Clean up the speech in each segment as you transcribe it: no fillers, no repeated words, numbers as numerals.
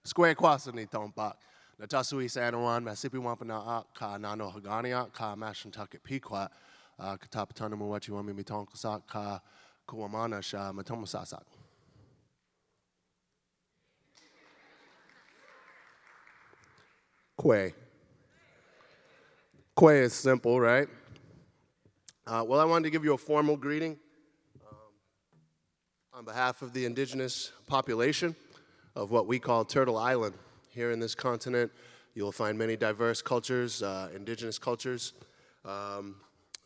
Square kwasa ni tompak. Natasui sa Annawon, masipi wampana ka nano hagania, ka mashantucket pequot, katapatana muwachi wami mitonkasak, ka kuwamana sha matomasasak. Kwe. Kwe is simple, right? Well, I wanted to give you a formal greeting on behalf of the indigenous population of what we call Turtle Island. Here in this continent, you'll find many diverse cultures, indigenous cultures.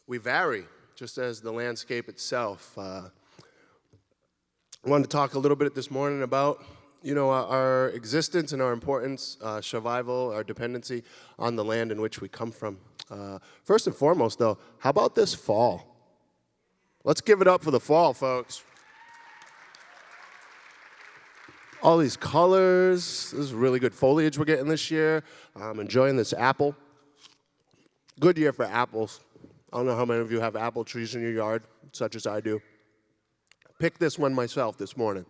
We vary, just as the landscape itself. I wanted to talk a little bit this morning about our existence and our importance, survival, our dependency on the land in which we come from. First and foremost, though, how about this fall? Let's give it up for the fall, folks. All these colors, this is really good foliage we're getting this year. I'm enjoying this apple. Good year for apples. I don't know how many of you have apple trees in your yard, such as I do. Picked this one myself this morning.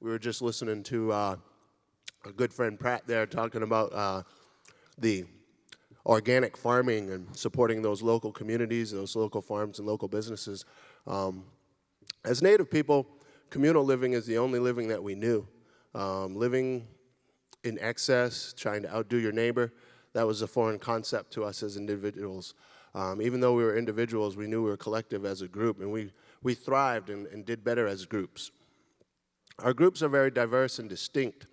We were just listening to a good friend Pratt there talking about the organic farming and supporting those local communities, those local farms and local businesses. As Native people, communal living is the only living that we knew. Living in excess, trying to outdo your neighbor, that was a foreign concept to us as individuals. Even though we were individuals, we knew we were collective as a group, and we thrived and did better as groups. Our groups are very diverse and distinct.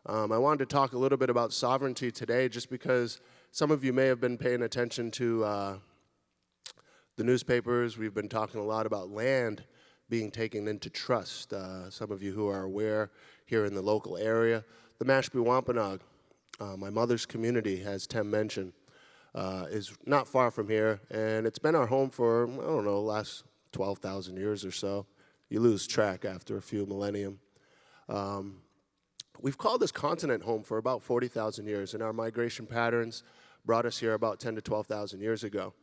I wanted to talk a little bit about sovereignty today just because some of you may have been paying attention to the newspapers. We've been talking a lot about land being taken into trust. Some of you who are aware here in the local area, the Mashpee Wampanoag, my mother's community, as Tem mentioned, is not far from here, and it's been our home for, I don't know, the last 12,000 years or so. You lose track after a few millennium. We've called this continent home for about 40,000 years, and our migration patterns brought us here about 10 to 12,000 years ago.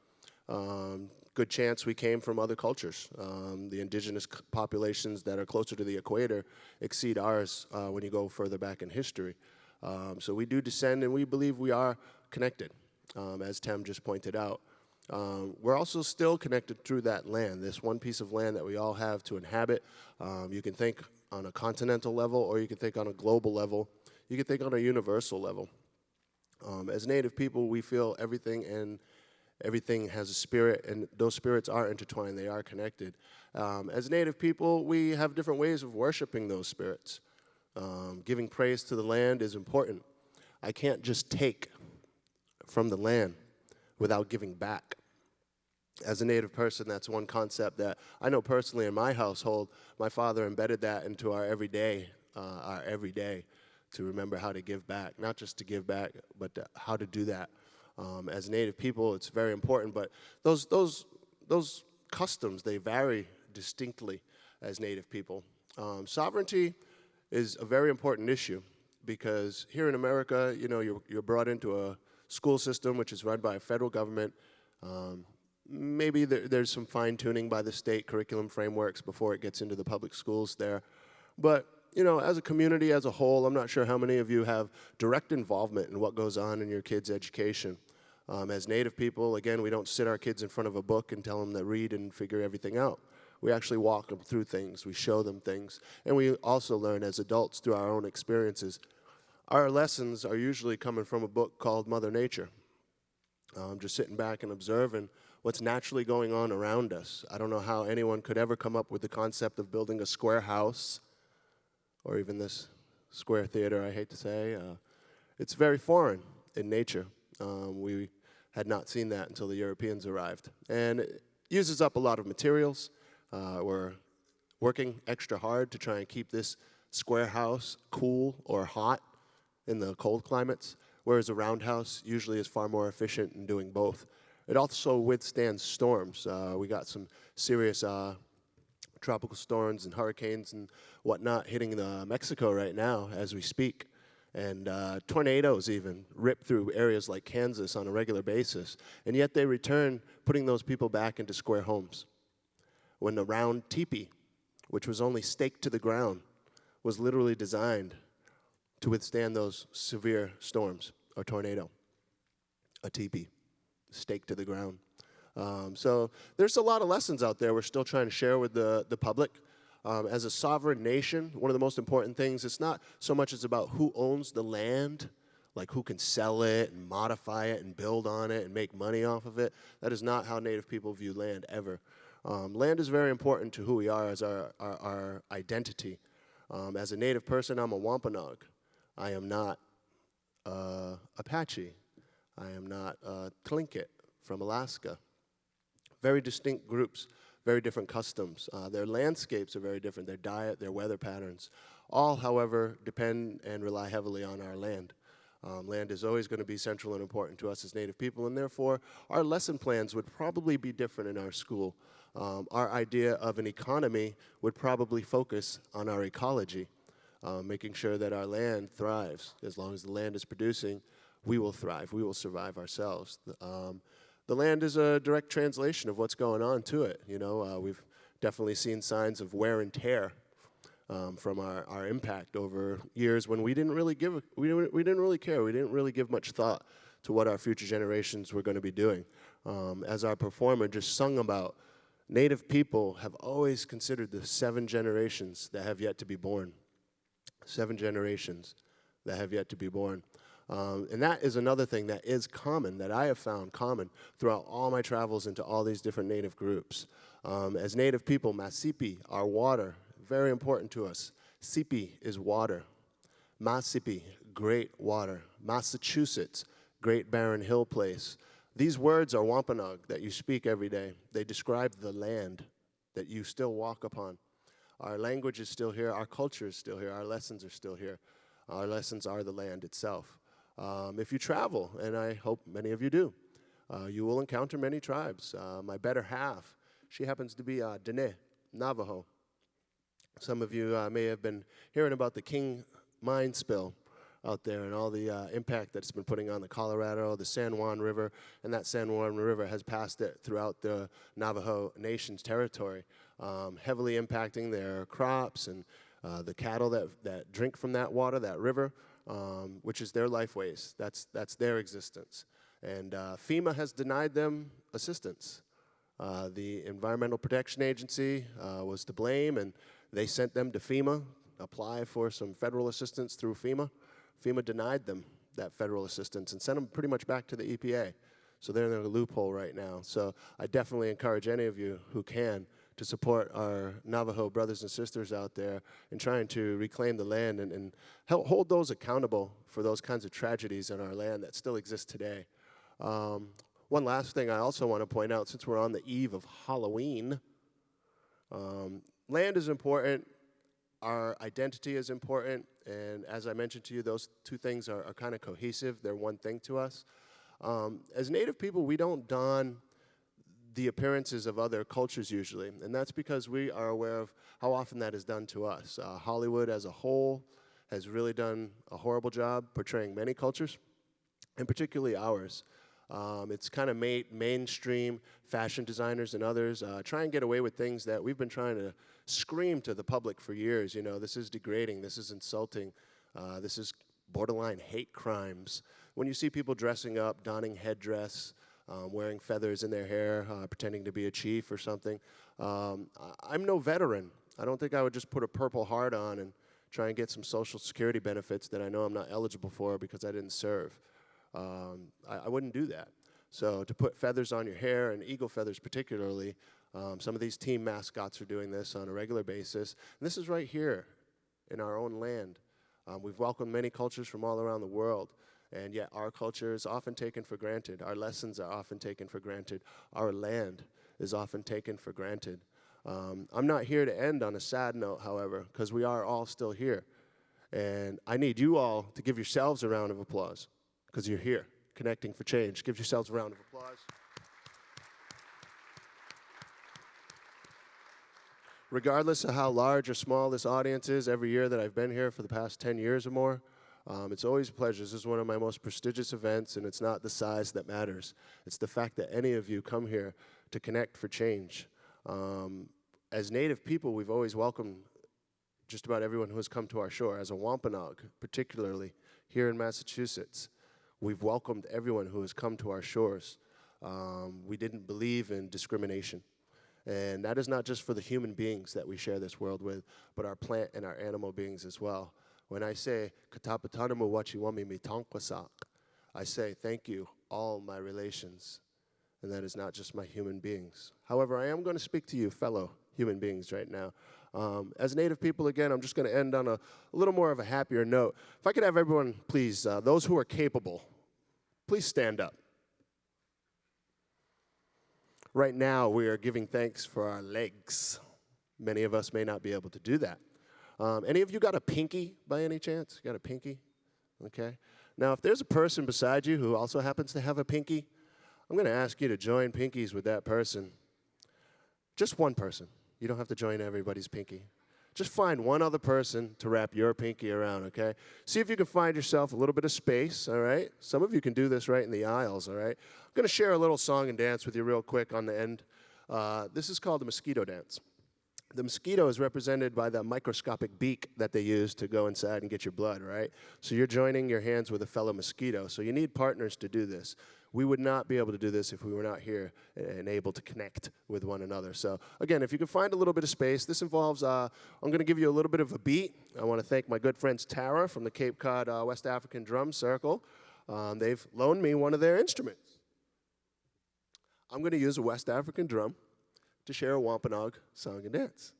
Good chance we came from other cultures. The indigenous populations that are closer to the equator exceed ours when you go further back in history. So we do descend, and we believe we are connected, as Tem just pointed out. We're also still connected through that land, this one piece of land that we all have to inhabit. You can think on a continental level, or you can think on a global level. You can think on a universal level. As Native people, we feel everything, and everything has a spirit, and those spirits are intertwined. They are connected. As Native people, we have different ways of worshiping those spirits. Giving praise to the land is important. I can't just take from the land without giving back. As a Native person, that's one concept that I know personally in my household. My father embedded that into our everyday to remember how to give back. Not just to give back, but how to do that. As Native people, it's very important, but those customs, they vary distinctly as Native people. Sovereignty is a very important issue because here in America, you're brought into a school system which is run by a federal government. Maybe there's some fine-tuning by the state curriculum frameworks before it gets into the public schools there. But, as a community as a whole, I'm not sure how many of you have direct involvement in what goes on in your kids' education. As Native people, again, we don't sit our kids in front of a book and tell them to read and figure everything out. We actually walk them through things. We show them things. And we also learn as adults through our own experiences. Our lessons are usually coming from a book called Mother Nature. Just sitting back and observing what's naturally going on around us. I don't know how anyone could ever come up with the concept of building a square house or even this square theater, I hate to say. It's very foreign in nature. We had not seen that until the Europeans arrived. And it uses up a lot of materials. We're working extra hard to try and keep this square house cool or hot in the cold climates, whereas a roundhouse usually is far more efficient in doing both. It also withstands storms. We got some serious tropical storms and hurricanes and whatnot hitting Mexico right now as we speak. And tornadoes even rip through areas like Kansas on a regular basis. And yet they return, putting those people back into square homes. When the round teepee, which was only staked to the ground, was literally designed to withstand those severe storms, a tornado, a teepee, stake to the ground. So there's a lot of lessons out there we're still trying to share with the public. As a sovereign nation, one of the most important things, it's not so much as about who owns the land, like who can sell it and modify it and build on it and make money off of it. That is not how Native people view land ever. Land is very important to who we are as our identity. As a Native person, I'm a Wampanoag. I am not Apache. I am not Tlingit from Alaska. Very distinct groups, very different customs. Their landscapes are very different, their diet, their weather patterns. All, however, depend and rely heavily on our land. Land is always going to be central and important to us as Native people, and therefore our lesson plans would probably be different in our school. Our idea of an economy would probably focus on our ecology, making sure that our land thrives. As long as the land is producing, we will thrive, we will survive ourselves. The land is a direct translation of what's going on to it. You know, we've definitely seen signs of wear and tear from our impact over years when we didn't really care. We didn't really give much thought to what our future generations were going to be doing. As our performer just sung about, Native people have always considered the 7 generations that have yet to be born. 7 generations that have yet to be born. And that is another thing that is common, that I have found common throughout all my travels into all these different Native groups. As Native people, Masipi, our water, very important to us. Sipi is water. Masipi, great water. Massachusetts, Great Barren Hill Place. These words are Wampanoag that you speak every day. They describe the land that you still walk upon. Our language is still here. Our culture is still here. Our lessons are still here. Our lessons are the land itself. If you travel, and I hope many of you do, you will encounter many tribes. My better half, she happens to be Dene, Navajo. Some of you may have been hearing about the King mine spill out there and all the impact that it's been putting on the Colorado, the San Juan River, and that San Juan River has passed it throughout the Navajo Nation's territory, heavily impacting their crops and the cattle that drink from that water, that river, which is their lifeways. That's their existence. And FEMA has denied them assistance. The Environmental Protection Agency was to blame, and they sent them to FEMA, apply for some federal assistance through FEMA. FEMA denied them that federal assistance and sent them pretty much back to the EPA. So they're in a loophole right now. So I definitely encourage any of you who can to support our Navajo brothers and sisters out there in trying to reclaim the land and help hold those accountable for those kinds of tragedies in our land that still exist today. One last thing I also want to point out, since we're on the eve of Halloween, land is important, our identity is important, and as I mentioned to you, those two things are kind of cohesive. They're one thing to us. As Native people, we don't don the appearances of other cultures usually, and that's because we are aware of how often that is done to us. Hollywood as a whole has really done a horrible job portraying many cultures, and particularly ours. It's kind of made mainstream fashion designers and others try and get away with things that we've been trying to scream to the public for years. You know, this is degrading, this is insulting, this is borderline hate crimes. When you see people dressing up, donning headdress, wearing feathers in their hair, pretending to be a chief or something, I'm no veteran. I don't think I would just put a Purple Heart on and try and get some Social Security benefits that I know I'm not eligible for because I didn't serve. I wouldn't do that. So to put feathers on your hair, and eagle feathers particularly, some of these team mascots are doing this on a regular basis. And this is right here in our own land. We've welcomed many cultures from all around the world, and yet our culture is often taken for granted. Our lessons are often taken for granted. Our land is often taken for granted. I'm not here to end on a sad note, however, because we are all still here. And I need you all to give yourselves a round of applause, because you're here, connecting for change. Give yourselves a round of applause. Regardless of how large or small this audience is, every year that I've been here for the past 10 years or more, it's always a pleasure. This is one of my most prestigious events, and it's not the size that matters. It's the fact that any of you come here to connect for change. As Native people, we've always welcomed just about everyone who has come to our shore. As a Wampanoag, particularly here in Massachusetts, we've welcomed everyone who has come to our shores. We didn't believe in discrimination. And that is not just for the human beings that we share this world with, but our plant and our animal beings as well. When I say, Katapatanamu wachiwami mi tankwasak, I say, thank you, all my relations. And that is not just my human beings. However, I am going to speak to you, fellow human beings, right now. As Native people, again, I'm just going to end on a little more of a happier note. If I could have everyone, please, those who are capable, please stand up. Right now, we are giving thanks for our legs. Many of us may not be able to do that. Any of you got a pinky by any chance? You got a pinky? Okay. Now, if there's a person beside you who also happens to have a pinky, I'm going to ask you to join pinkies with that person. Just one person. You don't have to join everybody's pinky. Just find one other person to wrap your pinky around, okay? See if you can find yourself a little bit of space, all right? Some of you can do this right in the aisles, all right? I'm going to share a little song and dance with you real quick on the end. This is called the mosquito dance. The mosquito is represented by the microscopic beak that they use to go inside and get your blood, right? So you're joining your hands with a fellow mosquito. So you need partners to do this. We would not be able to do this if we were not here and able to connect with one another. So again, if you can find a little bit of space, this involves, I'm going to give you a little bit of a beat. I want to thank my good friends Tara from the Cape Cod West African Drum Circle. They've loaned me one of their instruments. I'm going to use a West African drum to share a Wampanoag song and dance.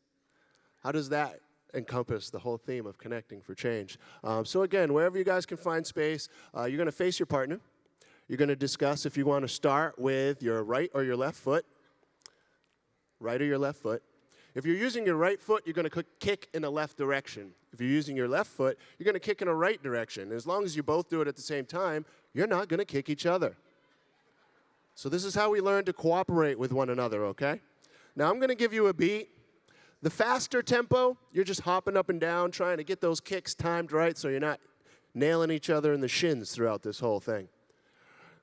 How does that encompass the whole theme of connecting for change? So again, wherever you guys can find space, you're going to face your partner. You're going to discuss if you want to start with your right or your left foot. Right or your left foot. If you're using your right foot, you're going to kick in a left direction. If you're using your left foot, you're going to kick in a right direction. And as long as you both do it at the same time, you're not going to kick each other. So this is how we learn to cooperate with one another, okay? Now I'm going to give you a beat. The faster tempo, you're just hopping up and down, trying to get those kicks timed right so you're not nailing each other in the shins throughout this whole thing.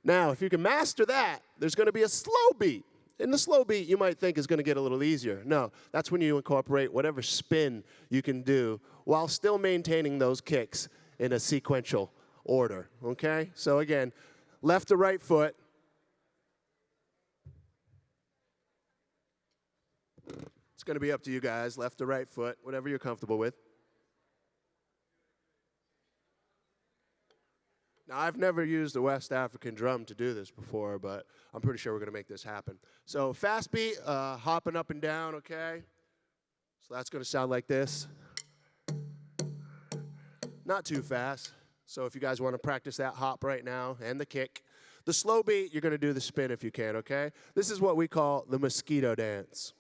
Now, if you can master that, there's going to be a slow beat. And the slow beat you might think is going to get a little easier. No, that's when you incorporate whatever spin you can do while still maintaining those kicks in a sequential order, okay? So again, left to right foot. It's going to be up to you guys, left to right foot, whatever you're comfortable with. Now, I've never used a West African drum to do this before, but I'm pretty sure we're going to make this happen. So fast beat, hopping up and down, okay? So that's going to sound like this. Not too fast. So if you guys want to practice that hop right now and the kick. The slow beat, you're going to do the spin if you can, okay? This is what we call the mosquito dance.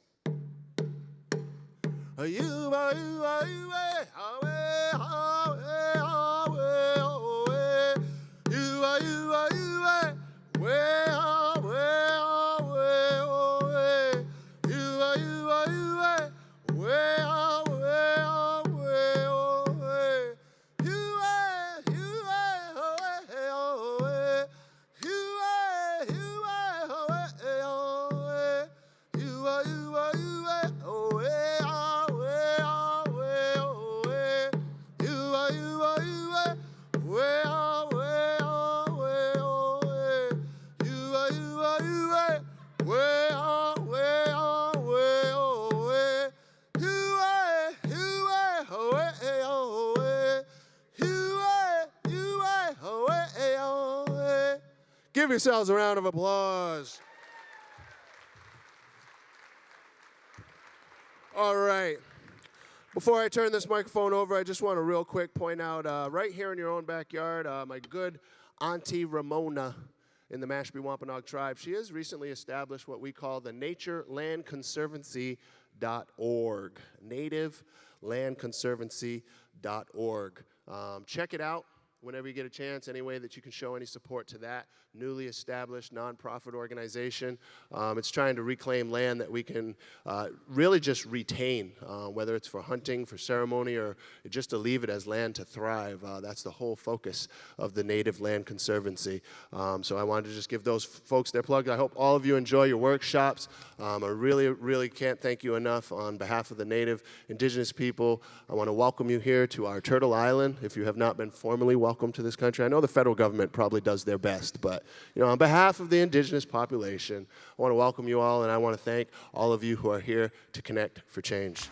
Give yourselves a round of applause. All right. Before I turn this microphone over, I just want to real quick point out, right here in your own backyard, my good Auntie Ramona in the Mashpee Wampanoag tribe, she has recently established what we call the NatureLandConservancy.org, NativeLandConservancy.org. Check it out. whenever you get a chance, any way that you can show any support to that newly established nonprofit organization. It's trying to reclaim land that we can really just retain, whether it's for hunting, for ceremony, or just to leave it as land to thrive. That's the whole focus of the Native Land Conservancy. So I wanted to just give those folks their plug. I hope all of you enjoy your workshops. I really can't thank you enough on behalf of the Native Indigenous people. I want to welcome you here to our Turtle Island, if you have not been formally welcomed to this country. I know the federal government probably does their best, but on behalf of the indigenous population, I want to welcome you all, and I want to thank all of you who are here to Connect for Change.